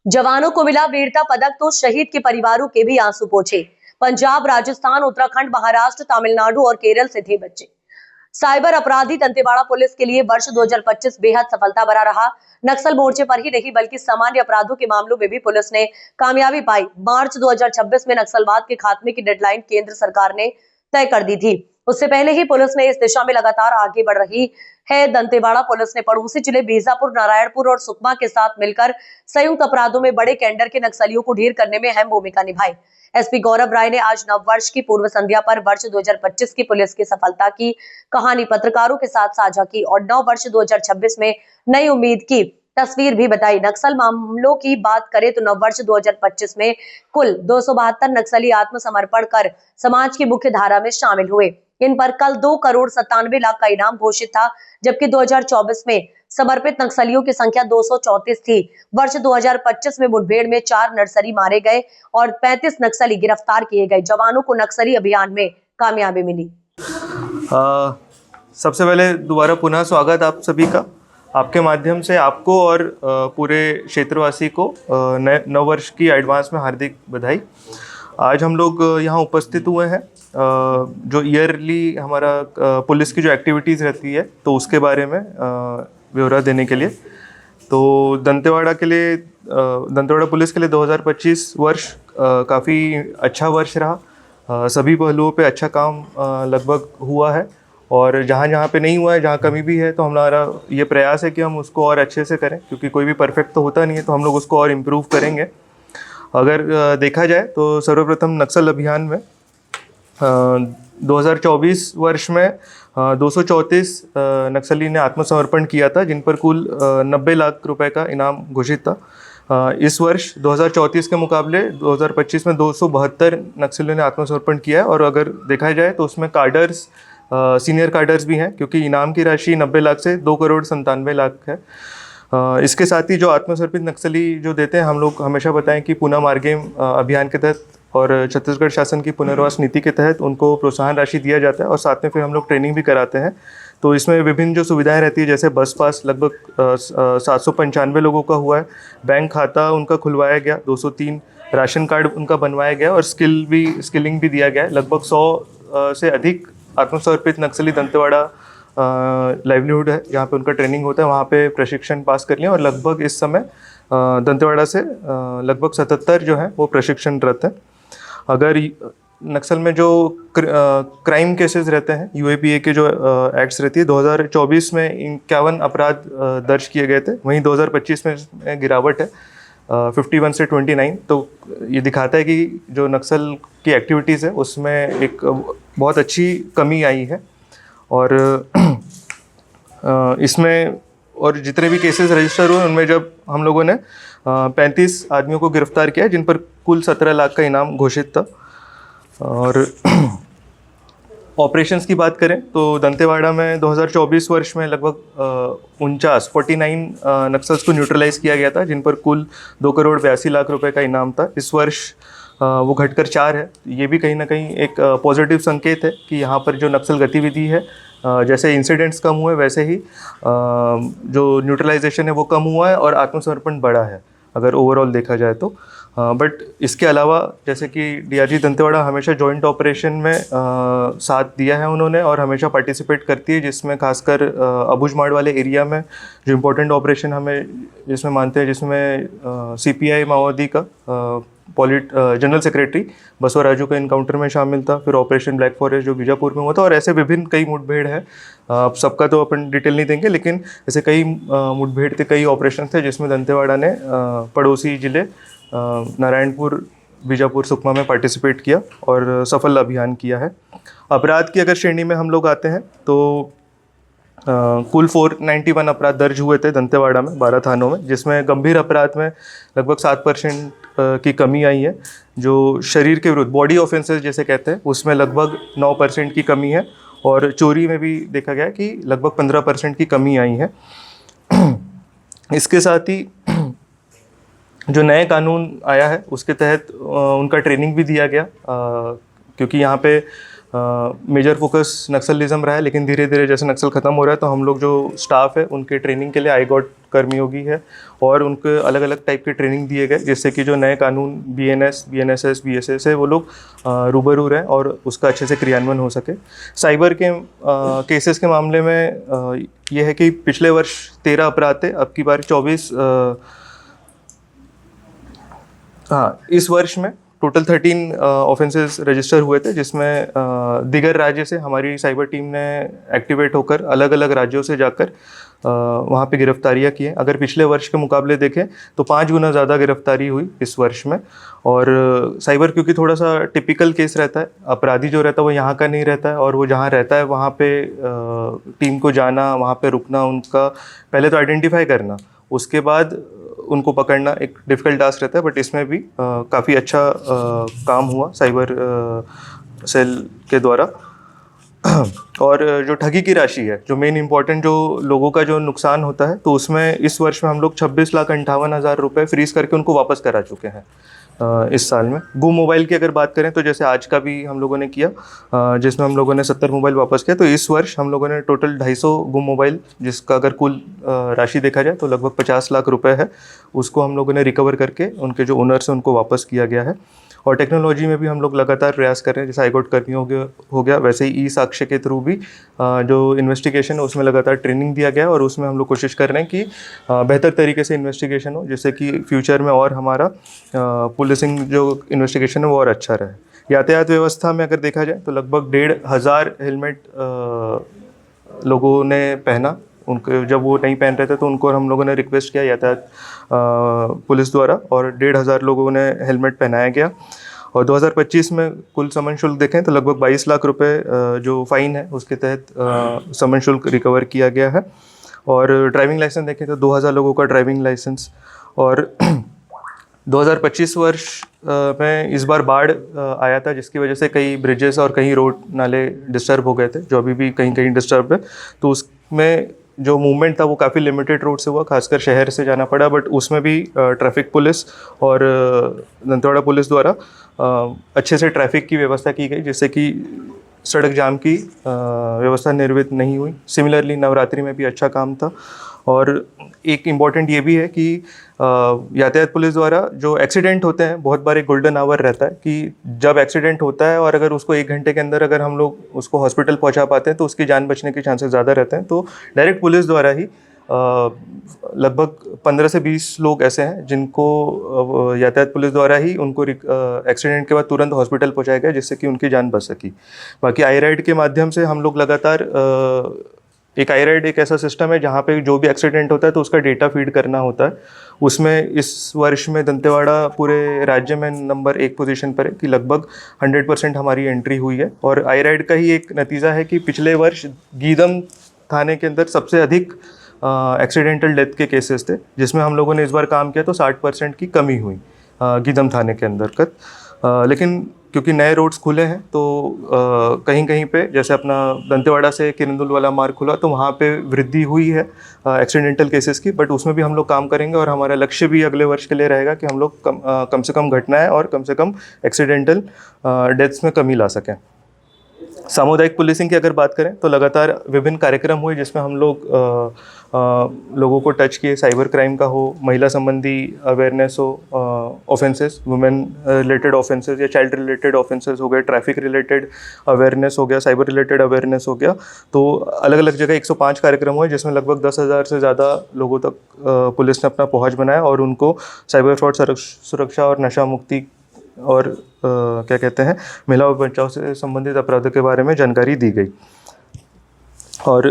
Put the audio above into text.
जवानों को मिला वीरता पदक तो शहीद के परिवारों के भी आंसू पोंछे। पंजाब, राजस्थान, उत्तराखंड, महाराष्ट्र, तमिलनाडु और केरल से थे बच्चे। साइबर अपराधी दंतेवाड़ा पुलिस के लिए वर्ष 2025 बेहद सफलता भरा रहा। नक्सल मोर्चे पर ही नहीं बल्कि सामान्य अपराधों के मामलों में भी पुलिस ने कामयाबी पाई। मार्च 2026 में नक्सलवाद के खात्मे की डेडलाइन केंद्र सरकार ने तय कर दी थी। उससे पहले ही पुलिस ने इस दिशा में लगातार आगे बढ़ रही है। दंतेवाड़ा पुलिस ने पड़ोसी जिले बीजापुर, नारायणपुर और सुकमा के साथ मिलकर संयुक्त अपराधों में बड़े कैंडर के नक्सलियों को ढेर करने में अहम भूमिका निभाई। एसपी गौरव राय ने आज नववर्ष की पूर्व संध्या पर वर्ष 2025 की पुलिस की सफलता की कहानी पत्रकारों के साथ साझा की और नव वर्ष 2026 में नई उम्मीद की तस्वीर भी बताई। नक्सल मामलों की बात करें तो नववर्ष 2025 में कुल 272 नक्सली आत्मसमर्पण कर समाज की मुख्य धारा में शामिल हुए। इन पर कल 2,97,00,000 का इनाम घोषित था, जबकि 2024 में समर्पित नक्सलियों की संख्या 234 थी। वर्ष 2025 में मुठभेड़ में 4 नक्सली मारे गए और 35 नक्सली गिरफ्तार किए गए। जवानों को नक्सली अभियान में कामयाबी मिली। सबसे पहले दोबारा पुनः स्वागत आप सभी का। आपके माध्यम से आपको और पूरे क्षेत्रवासी को नव वर्ष की एडवांस में हार्दिक बधाई। आज हम लोग यहाँ उपस्थित हुए हैं जो ईयरली हमारा पुलिस की जो एक्टिविटीज़ रहती है तो उसके बारे में ब्यौरा देने के लिए। तो दंतेवाड़ा के लिए दंतेवाड़ा पुलिस के लिए 2025 वर्ष काफ़ी अच्छा वर्ष रहा। सभी पहलुओं पे अच्छा काम लगभग हुआ है और जहाँ जहाँ पे नहीं हुआ है, जहाँ कमी भी है, तो हमारा ये प्रयास है कि हम उसको और अच्छे से करें, क्योंकि कोई भी परफेक्ट तो होता नहीं है, तो हम लोग उसको और इम्प्रूव करेंगे। अगर देखा जाए तो सर्वप्रथम नक्सल अभियान में 2024 वर्ष में 234 नक्सली ने आत्मसमर्पण किया था, जिन पर कुल 90 लाख रुपए का इनाम घोषित था। इस वर्ष 2034 के मुकाबले 2025 में 272 नक्सलियों ने आत्मसमर्पण किया है। और अगर देखा जाए तो उसमें कार्डर्स, सीनियर कार्डर्स भी हैं, क्योंकि इनाम की राशि 90 लाख से 2,97,00,000 है। इसके साथ ही जो आत्मसमर्पित नक्सली जो देते हैं, हम लोग हमेशा बताएं कि पुनः मार्गेम अभियान के तहत और छत्तीसगढ़ शासन की पुनर्वास नीति के तहत उनको प्रोत्साहन राशि दिया जाता है और साथ में फिर हम लोग ट्रेनिंग भी कराते हैं। तो इसमें विभिन्न जो सुविधाएं रहती है, जैसे बस पास लगभग 795 लोगों का हुआ है, बैंक खाता उनका खुलवाया गया 203, राशन कार्ड उनका बनवाया गया और स्किलिंग भी दिया गया है। लगभग 100 से अधिक आत्मसमर्पित नक्सली दंतेवाड़ा लाइवलीहुड है जहाँ पे उनका ट्रेनिंग होता है, वहाँ पे प्रशिक्षण पास कर लिया और लगभग इस समय दंतेवाड़ा से लगभग 77 जो है वो प्रशिक्षणरत है। अगर नक्सल में जो क्राइम केसेस रहते हैं, यूएपीए के जो एक्ट्स रहती है, 2024 में 51 अपराध दर्ज किए गए थे, वहीं 2025 में गिरावट है 51 से 29। तो ये दिखाता है कि जो नक्सल की एक्टिविटीज़ है उसमें एक बहुत अच्छी कमी आई है। और इसमें और जितने भी केसेस रजिस्टर हुए उनमें जब हम लोगों ने 35 आदमियों को गिरफ्तार किया, जिन पर कुल 17 लाख का इनाम घोषित था। और ऑपरेशंस की बात करें तो दंतेवाड़ा में 2024 वर्ष में लगभग 49 नक्सल्स को न्यूट्रलाइज किया गया था, जिन पर कुल 2,82,00,000 रुपए का इनाम था। इस वर्ष वो घटकर 4 है। ये भी कहीं ना कहीं एक पॉजिटिव संकेत है कि यहाँ पर जो नक्सल गतिविधि है, जैसे इंसिडेंट्स कम हुए वैसे ही जो न्यूट्रलाइजेशन है वो कम हुआ है और आत्मसमर्पण बढ़ा है, अगर ओवरऑल देखा जाए तो। बट इसके अलावा जैसे कि डीआरजी दंतेवाड़ा हमेशा जॉइंट ऑपरेशन में साथ दिया है उन्होंने और हमेशा पार्टिसिपेट करती है, जिसमें खासकर अबुझमाड़ वाले एरिया में जो इम्पोर्टेंट ऑपरेशन हमें जिसमें मानते हैं, जिसमें सीपीआई माओवादी का जनरल सेक्रेटरी बसवराजू का इनकाउंटर में शामिल था, फिर ऑपरेशन ब्लैक फॉरेस्ट जो बीजापुर में हुआ था, और ऐसे विभिन्न कई मुठभेड़ है। सबका तो अपन डिटेल नहीं देंगे, लेकिन ऐसे कई मुठभेड़ थे, कई ऑपरेशन थे जिसमें दंतेवाड़ा ने पड़ोसी जिले नारायणपुर, बीजापुर, सुकमा में पार्टिसिपेट किया और सफल अभियान किया है। अपराध की अगर श्रेणी में हम लोग आते हैं तो कुल 491 अपराध दर्ज हुए थे दंतेवाड़ा में 12 थानों में, जिसमें गंभीर अपराध में लगभग 7% की कमी आई है। जो शरीर के विरुद्ध बॉडी ऑफेंसेस जैसे कहते हैं उसमें लगभग 9% की कमी है और चोरी में भी देखा गया कि लगभग 15% की कमी आई है। इसके साथ ही जो नए कानून आया है उसके तहत उनका ट्रेनिंग भी दिया गया, क्योंकि यहाँ पे मेजर फोकस नक्सलिज्म रहा है, लेकिन धीरे धीरे जैसे नक्सल ख़त्म हो रहा है तो हम लोग जो स्टाफ है उनके ट्रेनिंग के लिए आईगॉट कर्मयोगी है और उनको अलग अलग टाइप के ट्रेनिंग दिए गए, जिससे कि जो नए कानून BNS, BNSS, BSS है वो लोग रूबरू रहें और उसका अच्छे से क्रियान्वयन हो सके। साइबर के केसेस के मामले में ये है कि पिछले वर्ष 13 अपराध थे, अब की बार 24। हाँ, इस वर्ष में टोटल 13 ऑफेंसेस रजिस्टर हुए थे, जिसमें दिगर राज्य से हमारी साइबर टीम ने एक्टिवेट होकर अलग अलग राज्यों से जाकर वहाँ पे गिरफ्तारियाँ की हैं। अगर पिछले वर्ष के मुकाबले देखें तो 5 गुना ज़्यादा गिरफ्तारी हुई इस वर्ष में। और साइबर क्योंकि थोड़ा सा टिपिकल केस रहता है, अपराधी जो रहता है वो यहाँ का नहीं रहता है और वो जहाँ रहता है वहाँ पे टीम को जाना, वहाँ पे रुकना, उनका पहले तो आइडेंटिफाई करना, उसके बाद उनको पकड़ना एक डिफ़िकल्ट टास्क रहता है। बट इसमें भी काफ़ी अच्छा काम हुआ साइबर सेल के द्वारा। और जो ठगी की राशि है, जो मेन इंपॉर्टेंट जो लोगों का जो नुकसान होता है, तो उसमें इस वर्ष में हम लोग 26,58,000 रुपये फ्रीज़ करके उनको वापस करा चुके हैं इस साल में। गुम मोबाइल की अगर बात करें तो जैसे आज का भी हम लोगों ने किया, जिसमें हम लोगों ने 70 मोबाइल वापस किया, तो इस वर्ष हम लोगों ने टोटल 250 गुम मोबाइल, जिसका अगर कुल राशि देखा जाए तो लगभग 50 लाख रुपए है, उसको हम लोगों ने रिकवर करके उनके जो ओनर्स हैं उनको वापस किया गया है। और टेक्नोलॉजी में भी हम लोग लगातार प्रयास कर रहे हैं, जैसे हाईकोर्ट कर्मी हो गया वैसे ही ई-साक्ष्य के थ्रू भी जो इन्वेस्टिगेशन है उसमें लगातार ट्रेनिंग दिया गया है और उसमें हम लोग कोशिश कर रहे हैं कि बेहतर तरीके से इन्वेस्टिगेशन हो, जिससे कि फ्यूचर में और हमारा पुलिसिंग जो इन्वेस्टिगेशन है वो और अच्छा रहे। यातायात व्यवस्था में अगर देखा जाए तो लगभग 1,500 हेलमेट लोगों ने पहना, उनको जब वो नहीं पहन रहे थे तो उनको हम लोगों ने रिक्वेस्ट किया यातायात पुलिस द्वारा, और 1,500 लोगों ने हेलमेट पहनाया गया। और 2025 में कुल समन शुल्क देखें तो लगभग 22 लाख रुपए जो फाइन है उसके तहत समन शुल्क रिकवर किया गया है। और ड्राइविंग लाइसेंस देखें तो 2,000 लोगों का ड्राइविंग लाइसेंस। और 2025 वर्ष में इस बार बाढ़ आया था, जिसकी वजह से कई ब्रिजेस और कई रोड नाले डिस्टर्ब हो गए थे, जो अभी भी कहीं कहीं डिस्टर्ब है। तो उसमें जो मूवमेंट था वो काफ़ी लिमिटेड रोड से हुआ, खासकर शहर से जाना पड़ा। बट उसमें भी ट्रैफिक पुलिस और दंतेवाड़ा पुलिस द्वारा अच्छे से ट्रैफिक की व्यवस्था की गई, जिससे कि सड़क जाम की व्यवस्था निर्मित नहीं हुई। सिमिलरली नवरात्रि में भी अच्छा काम था। और एक इम्पॉर्टेंट ये भी है कि यातायात पुलिस द्वारा जो एक्सीडेंट होते हैं, बहुत बार एक गोल्डन आवर रहता है कि जब एक्सीडेंट होता है और अगर उसको 1 घंटे के अंदर अगर हम लोग उसको हॉस्पिटल पहुंचा पाते हैं तो उसकी जान बचने के चांसेस ज़्यादा रहते हैं। तो डायरेक्ट पुलिस द्वारा ही लगभग 15 से 20 लोग ऐसे हैं जिनको यातायात पुलिस द्वारा ही उनको एक्सीडेंट के बाद तुरंत हॉस्पिटल पहुंचाया गया, जिससे कि उनकी जान बच सकी। बाकी आई राइड के माध्यम से हम लोग लगातार एक आई राइड एक ऐसा सिस्टम है जहाँ पे जो भी एक्सीडेंट होता है तो उसका डेटा फीड करना होता है। उसमें इस वर्ष में दंतेवाड़ा पूरे राज्य में नंबर 1 पोजीशन पर है कि लगभग 100% हमारी एंट्री हुई है। और आई राइड का ही एक नतीजा है कि पिछले वर्ष गीदम थाने के अंदर सबसे अधिक एक्सीडेंटल डेथ के केसेस थे, जिसमें हम लोगों ने इस बार काम किया तो 60% की कमी हुई गीदम थाने के अंतर्गत। लेकिन क्योंकि नए रोड्स खुले हैं तो कहीं कहीं पे जैसे अपना दंतेवाड़ा से किरंदुल वाला मार्ग खुला तो वहाँ पे वृद्धि हुई है एक्सीडेंटल केसेस की। बट उसमें भी हम लोग काम करेंगे और हमारा लक्ष्य भी अगले वर्ष के लिए रहेगा कि हम लोग कम से कम घटनाएं और कम से कम एक्सीडेंटल डेथ्स में कमी ला सकें। सामुदायिक पुलिसिंग की अगर बात करें तो लगातार विभिन्न कार्यक्रम हुए, जिसमें हम लोग लोगों को टच किए, साइबर क्राइम का हो, महिला संबंधी अवेयरनेस हो, ऑफेंसेस, वुमेन रिलेटेड ऑफेंसेस या चाइल्ड रिलेटेड ऑफेंसेस हो गए, ट्रैफिक रिलेटेड अवेयरनेस हो गया, साइबर रिलेटेड अवेयरनेस हो गया। तो अलग अलग जगह 105 कार्यक्रम हुए, जिसमें लगभग 10,000 से ज़्यादा लोगों तक पुलिस ने अपना पहुँच बनाया और उनको साइबर फ्रॉड सुरक्षा और नशा मुक्ति और क्या कहते हैं महिला और बच्चों से संबंधित अपराधों के बारे में जानकारी दी गई। और